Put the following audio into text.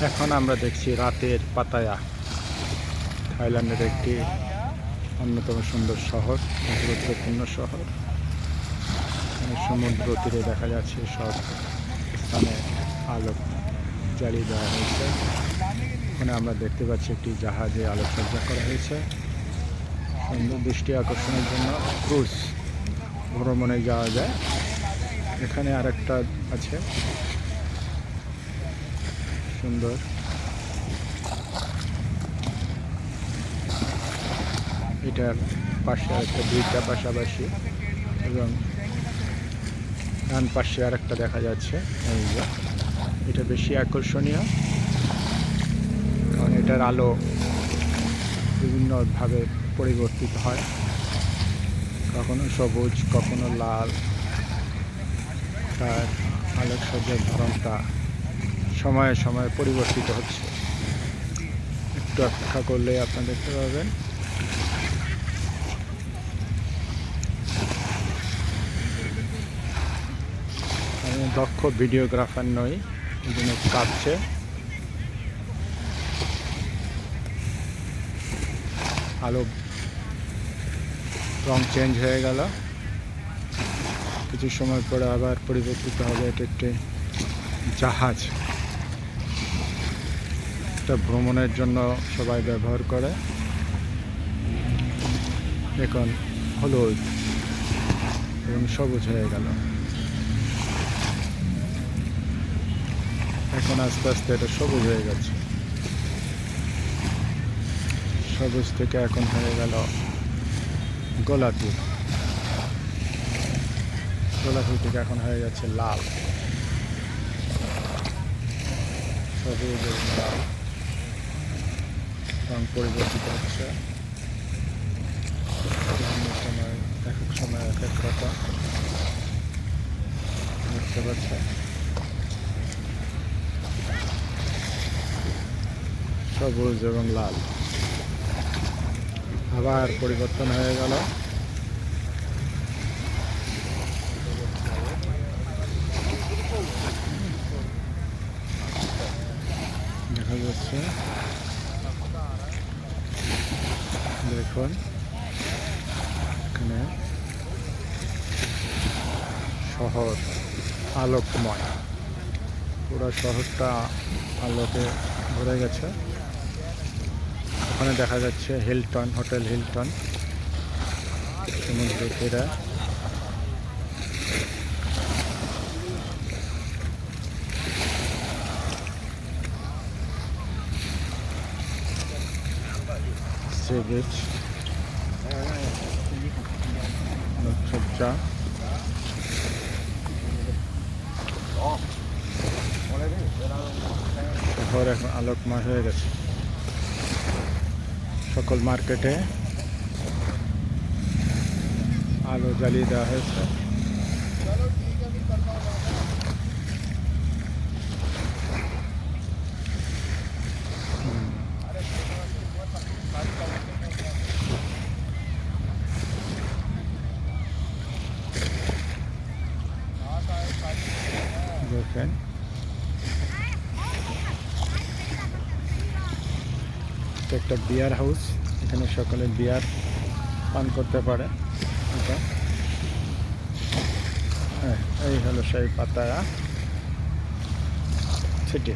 এখন আমরা দেখছি রাতের পাতায়া, থাইল্যান্ডের একটি অন্যতম সুন্দর শহর, গুরুত্বপূর্ণ শহর। সমুদ্র তীরে দেখা যাচ্ছে সব স্থানে আলো জ্বালিয়ে দেওয়া হয়েছে। এখানে আমরা দেখতে পাচ্ছি একটি জাহাজে আলোকসজ্জা করা হয়েছে সুন্দর দৃষ্টি আকর্ষণের জন্য। ক্রুজ ভ্রমণে যাওয়া যায়। এখানে আরেকটা আছে সুন্দর, এটার পাশে একটা দুইটা পাশাপাশি এবং ডান পাশে আরেকটা দেখা যাচ্ছে। এই যে এটা বেশি আকর্ষণীয় কারণ এটার আলো বিভিন্নভাবে পরিবর্তিত হয়, কখনো সবুজ কখনো লাল। তার আলোকসজ্জার ধরনটা সময়ে সময়ে পরিবর্তিত হচ্ছে। একটু অপেক্ষা করলে আপনারা দেখতে পাবেন। আমি দক্ষ ভিডিওগ্রাফার নই, এই জন্য কাঁপছে। আলো রং চেঞ্জ হয়ে গেল, কিছু সময় পরে আবার পরিবর্তিত হবে। এটা একটি জাহাজ, এটা ভ্রমণের জন্য সবাই ব্যবহার করে। এখন হলুদ এবং সবুজ হয়ে গেল, এখন আস্তে আস্তে এটা সবুজ হয়ে গেছে। সবুজ থেকে এখন হয়ে গেল গোলাপি, গোলাপি থেকে এখন হয়ে যাচ্ছে লাল। সবুজ এবং লাল রং পরিবর্তিত হচ্ছে বিভিন্ন সময়, এক এক সময় এক এক রকম দেখতে পাচ্ছে। সবুজ এবং লাল আবার পরিবর্তন হয়ে গেল। দেখা যাচ্ছে, দেখুন এখানে শহর আলোকময়, পুরো শহরটা আলোকে ভরে গেছে। ওখানে দেখা যাচ্ছে হিলটন, হোটেল হিলটন, সমুদ্র তীরে। সি বিচ, আলোকসজ্জা, শহর এখন আলোকময় হয়ে গেছে। সকল মার্কেটে আলো জ্বালিয়ে দেওয়া হয়েছে। দেখেন একটা বিয়ার হাউস, এখানে সকলে বিয়ার পান করতে পারে। এটা হ্যাঁ, এই হলো সেই পাতায়া সিটি।